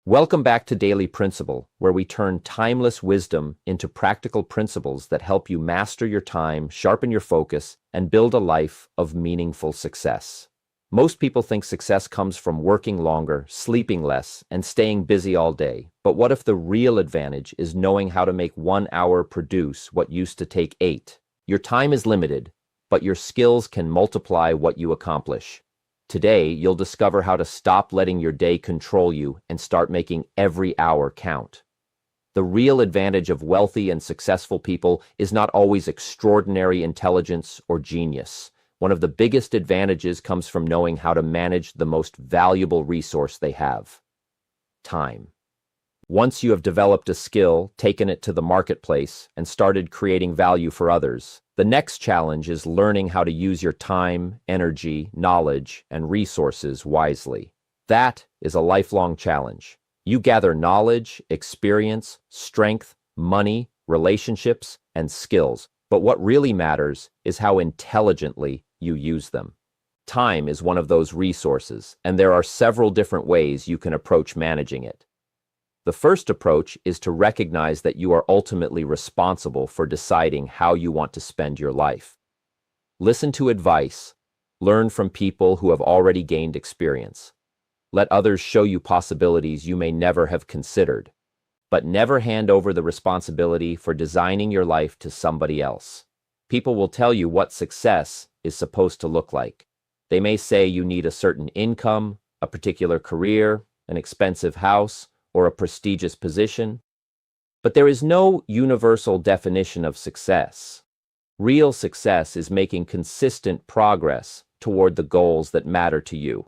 Welcome back to Daily Principle, where we turn timeless wisdom into practical principles that help you master your time, sharpen your focus, and build a life of meaningful success. Most people think success comes from working longer, sleeping less, and staying busy all day. But what if the real advantage is knowing how to make 1 hour produce what used to take 8? Your time is limited, but your skills can multiply what you accomplish. Today, you'll discover how to stop letting your day control you and start making every hour count. The real advantage of wealthy and successful people is not always extraordinary intelligence or genius. One of the biggest advantages comes from knowing how to manage the most valuable resource they have: time. Once you have developed a skill, taken it to the marketplace, and started creating value for others, the next challenge is learning how to use your time, energy, knowledge, and resources wisely. That is a lifelong challenge. You gather knowledge, experience, strength, money, relationships, and skills, but what really matters is how intelligently you use them. Time is one of those resources, and there are several different ways you can approach managing it. The first approach is to recognize that you are ultimately responsible for deciding how you want to spend your life. Listen to advice. Learn from people who have already gained experience. Let others show you possibilities you may never have considered. But never hand over the responsibility for designing your life to somebody else. People will tell you what success is supposed to look like. They may say you need a certain income, a particular career, an expensive house, or a prestigious position. But there is no universal definition of success. Real success is making consistent progress toward the goals that matter to you.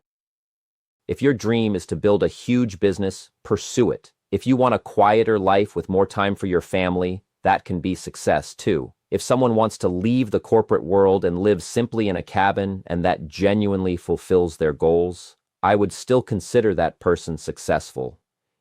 If your dream is to build a huge business, pursue it. If you want a quieter life with more time for your family, that can be success too. If someone wants to leave the corporate world and live simply in a cabin and that genuinely fulfills their goals, I would still consider that person successful.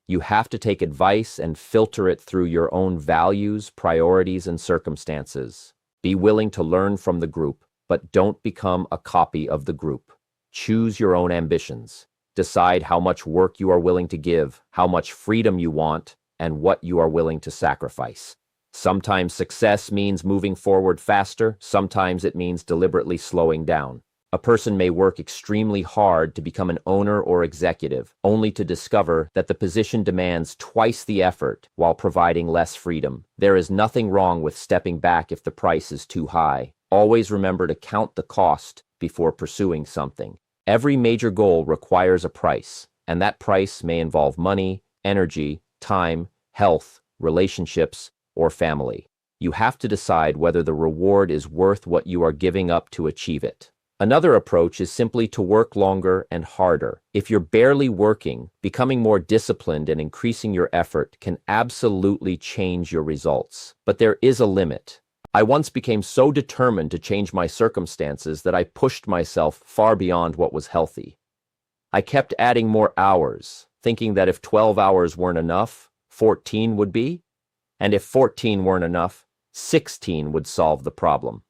You have to take advice and filter it through your own values, priorities, and circumstances. Be willing to learn from the group, but don't become a copy of the group. Choose your own ambitions. Decide how much work you are willing to give, how much freedom you want, and what you are willing to sacrifice. Sometimes success means moving forward faster, sometimes it means deliberately slowing down. A person may work extremely hard to become an owner or executive, only to discover that the position demands twice the effort while providing less freedom. There is nothing wrong with stepping back if the price is too high. Always remember to count the cost before pursuing something. Every major goal requires a price, and that price may involve money, energy, time, health, relationships, or family. You have to decide whether the reward is worth what you are giving up to achieve it. Another approach is simply to work longer and harder. If you're barely working, becoming more disciplined and increasing your effort can absolutely change your results. But there is a limit. I once became so determined to change my circumstances that I pushed myself far beyond what was healthy. I kept adding more hours, thinking that if 12 hours weren't enough, 14 would be. And if 14 weren't enough, 16 would solve the problem.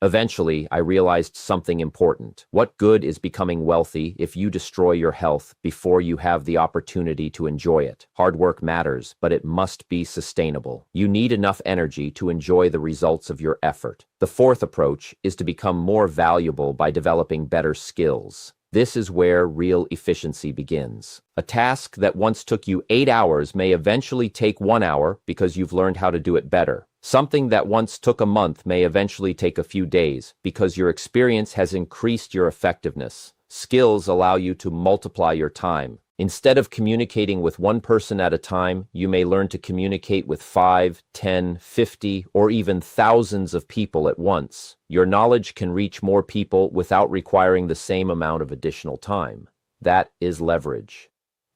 Eventually, I realized something important. What good is becoming wealthy if you destroy your health before you have the opportunity to enjoy it? Hard work matters, but it must be sustainable. You need enough energy to enjoy the results of your effort. The fourth approach is to become more valuable by developing better skills. This is where real efficiency begins. A task that once took you 8 hours may eventually take 1 hour because you've learned how to do it better. Something that once took a month may eventually take a few days because your experience has increased your effectiveness. Skills allow you to multiply your time. Instead of communicating with one person at a time, you may learn to communicate with 5, 10, 50, or even thousands of people at once. Your knowledge can reach more people without requiring the same amount of additional time. That is leverage.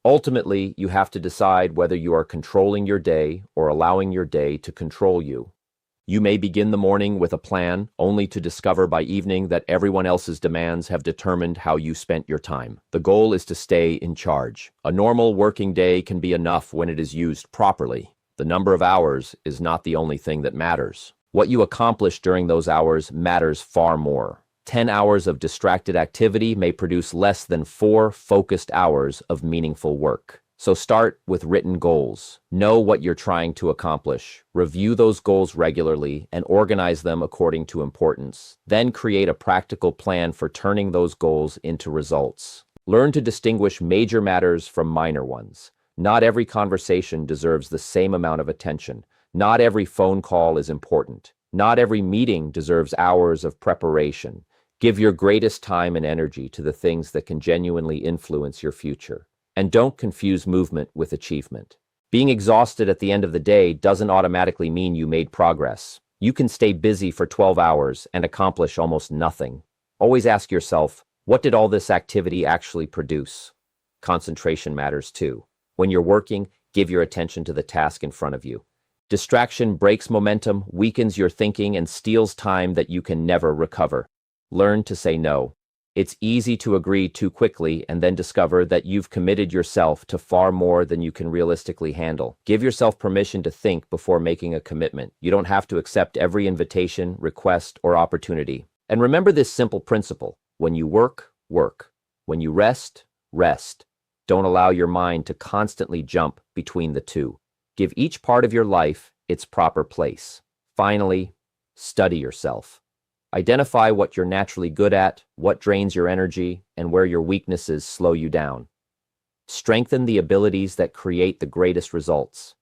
Ultimately, you have to decide whether you are controlling your day or allowing your day to control you. You may begin the morning with a plan, only to discover by evening that everyone else's demands have determined how you spent your time. The goal is to stay in charge. A normal working day can be enough when it is used properly. The number of hours is not the only thing that matters. What you accomplish during those hours matters far more. 10 hours of distracted activity may produce less than 4 focused hours of meaningful work. So start with written goals. Know what you're trying to accomplish. Review those goals regularly and organize them according to importance. Then create a practical plan for turning those goals into results. Learn to distinguish major matters from minor ones. Not every conversation deserves the same amount of attention. Not every phone call is important. Not every meeting deserves hours of preparation. Give your greatest time and energy to the things that can genuinely influence your future. And don't confuse movement with achievement. Being exhausted at the end of the day doesn't automatically mean you made progress. You can stay busy for 12 hours and accomplish almost nothing. Always ask yourself, what did all this activity actually produce? Concentration matters too. When you're working, give your attention to the task in front of you. Distraction breaks momentum, weakens your thinking, and steals time that you can never recover. Learn to say no. It's easy to agree too quickly and then discover that you've committed yourself to far more than you can realistically handle. Give yourself permission to think before making a commitment. You don't have to accept every invitation, request, or opportunity. And remember this simple principle. When you work, work. When you rest, rest. Don't allow your mind to constantly jump between the two. Give each part of your life its proper place. Finally, study yourself. Identify what you're naturally good at, what drains your energy, and where your weaknesses slow you down. Strengthen the abilities that create the greatest results.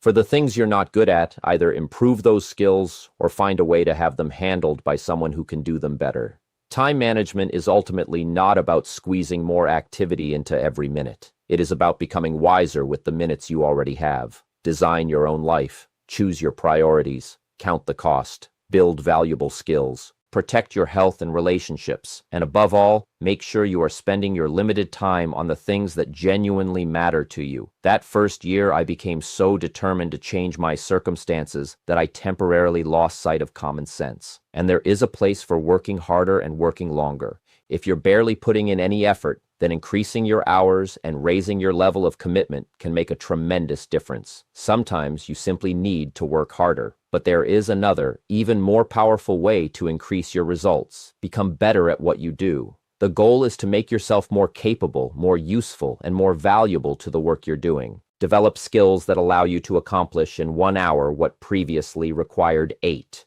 For the things you're not good at, either improve those skills or find a way to have them handled by someone who can do them better. Time management is ultimately not about squeezing more activity into every minute. It is about becoming wiser with the minutes you already have. Design your own life. Choose your priorities. Count the cost. Build valuable skills. Protect your health and relationships. And above all, make sure you are spending your limited time on the things that genuinely matter to you. That first year, I became so determined to change my circumstances that I temporarily lost sight of common sense. And there is a place for working harder and working longer. If you're barely putting in any effort, then increasing your hours and raising your level of commitment can make a tremendous difference. Sometimes you simply need to work harder. But there is another, even more powerful way to increase your results. Become better at what you do. The goal is to make yourself more capable, more useful, and more valuable to the work you're doing. Develop skills that allow you to accomplish in 1 hour what previously required 8.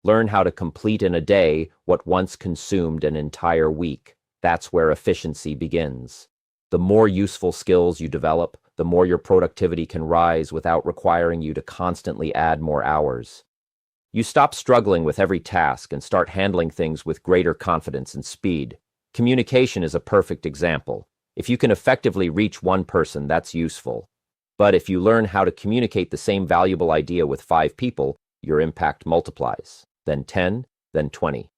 Learn how to complete in a day what once consumed an entire week. That's where efficiency begins. The more useful skills you develop, the more your productivity can rise without requiring you to constantly add more hours. You stop struggling with every task and start handling things with greater confidence and speed. Communication is a perfect example. If you can effectively reach one person, that's useful. But if you learn how to communicate the same valuable idea with 5 people, your impact multiplies. Then 10, then 20.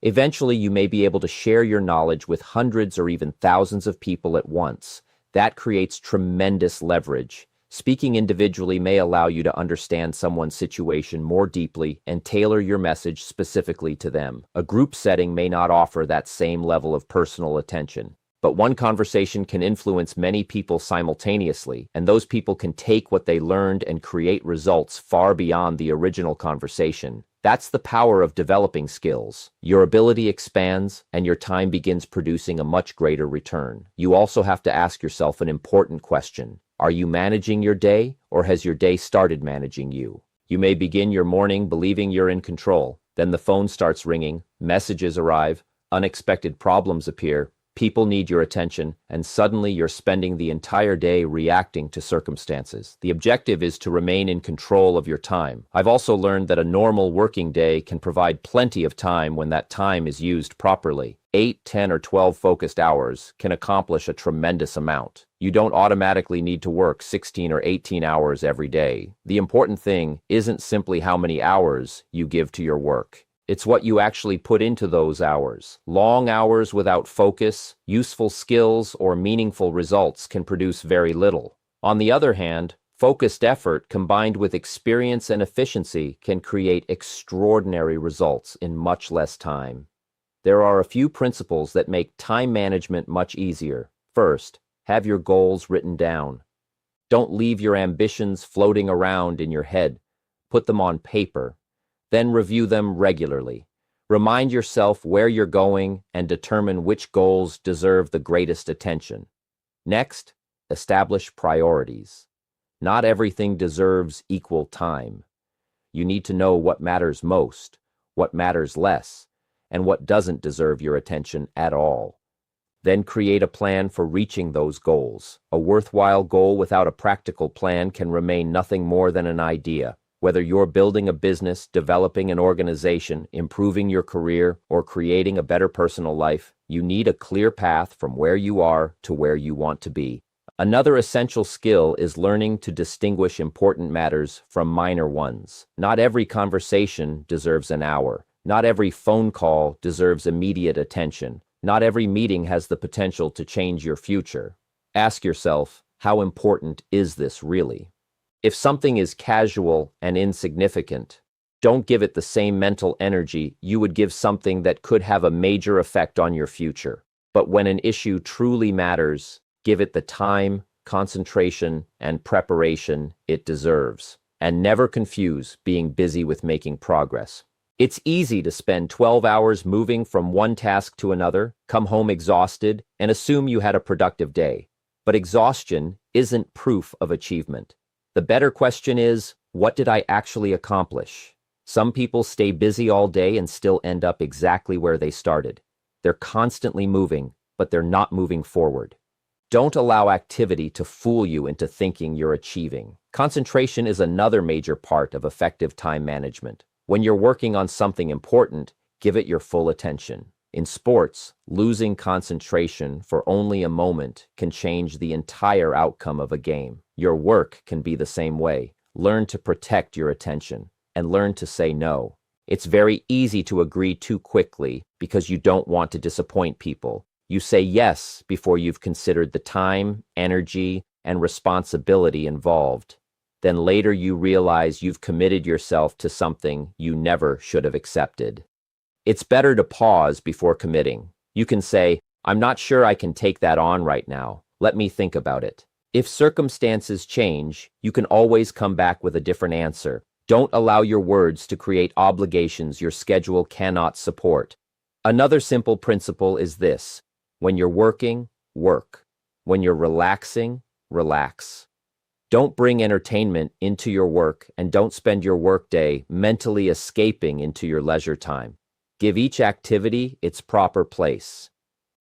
Eventually, you may be able to share your knowledge with hundreds or even thousands of people at once. That creates tremendous leverage. Speaking individually may allow you to understand someone's situation more deeply and tailor your message specifically to them. A group setting may not offer that same level of personal attention. But one conversation can influence many people simultaneously, and those people can take what they learned and create results far beyond the original conversation. That's the power of developing skills. Your ability expands, and your time begins producing a much greater return. You also have to ask yourself an important question. Are you managing your day, or has your day started managing you? You may begin your morning believing you're in control. Then the phone starts ringing, messages arrive, unexpected problems appear, people need your attention, and suddenly you're spending the entire day reacting to circumstances. The objective is to remain in control of your time. I've also learned that a normal working day can provide plenty of time when that time is used properly. 8, 10, or 12 focused hours can accomplish a tremendous amount. You don't automatically need to work 16 or 18 hours every day. The important thing isn't simply how many hours you give to your work. It's what you actually put into those hours. Long hours without focus, useful skills, or meaningful results can produce very little. On the other hand, focused effort combined with experience and efficiency can create extraordinary results in much less time. There are a few principles that make time management much easier. First, have your goals written down. Don't leave your ambitions floating around in your head. Put them on paper. Then review them regularly. Remind yourself where you're going and determine which goals deserve the greatest attention. Next, Establish priorities. Not everything deserves equal time. You need to know what matters most, what matters less, and what doesn't deserve your attention at all. Then create a plan for reaching those goals. A worthwhile goal without a practical plan can remain nothing more than an idea. Whether you're building a business, developing an organization, improving your career, or creating a better personal life, you need a clear path from where you are to where you want to be. Another essential skill is learning to distinguish important matters from minor ones. Not every conversation deserves an hour. Not every phone call deserves immediate attention. Not every meeting has the potential to change your future. Ask yourself, how important is this really? If something is casual and insignificant, don't give it the same mental energy you would give something that could have a major effect on your future. But when an issue truly matters, give it the time, concentration, and preparation it deserves. And never confuse being busy with making progress. It's easy to spend 12 hours moving from one task to another, come home exhausted, and assume you had a productive day. But exhaustion isn't proof of achievement. The better question is, what did I actually accomplish? Some people stay busy all day and still end up exactly where they started. They're constantly moving, but they're not moving forward. Don't allow activity to fool you into thinking you're achieving. Concentration is another major part of effective time management. When you're working on something important, give it your full attention. In sports, losing concentration for only a moment can change the entire outcome of a game. Your work can be the same way. Learn to protect your attention and learn to say no. It's very easy to agree too quickly because you don't want to disappoint people. You say yes before you've considered the time, energy, and responsibility involved. Then later you realize you've committed yourself to something you never should have accepted. It's better to pause before committing. You can say, I'm not sure I can take that on right now. Let me think about it. If circumstances change, you can always come back with a different answer. Don't allow your words to create obligations your schedule cannot support. Another simple principle is this: when you're working, work. When you're relaxing, relax. Don't bring entertainment into your work, and don't spend your workday mentally escaping into your leisure time. Give each activity its proper place.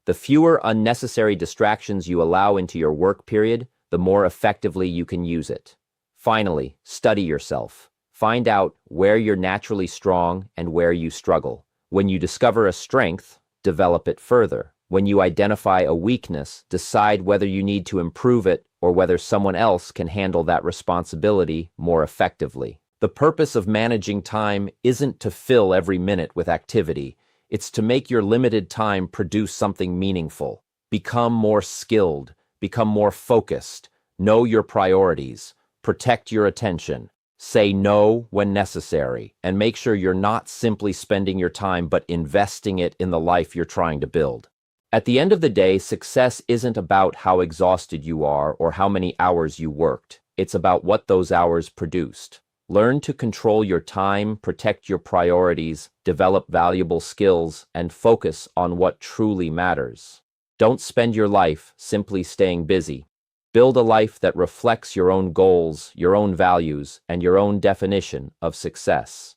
The fewer unnecessary distractions you allow into your work period, the more effectively you can use it. Finally, study yourself. Find out where you're naturally strong and where you struggle. When you discover a strength, develop it further. When you identify a weakness, decide whether you need to improve it or whether someone else can handle that responsibility more effectively. The purpose of managing time isn't to fill every minute with activity. It's to make your limited time produce something meaningful. Become more skilled, become more focused, know your priorities, protect your attention, say no when necessary, and make sure you're not simply spending your time but investing it in the life you're trying to build. At the end of the day, success isn't about how exhausted you are or how many hours you worked. It's about what those hours produced. Learn to control your time, protect your priorities, develop valuable skills, and focus on what truly matters. Don't spend your life simply staying busy. Build a life that reflects your own goals, your own values, and your own definition of success.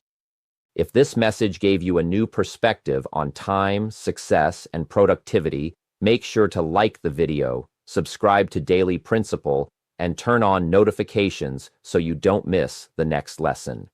If this message gave you a new perspective on time, success, and productivity, make sure to like the video, subscribe to Daily Principle, and turn on notifications so you don't miss the next lesson.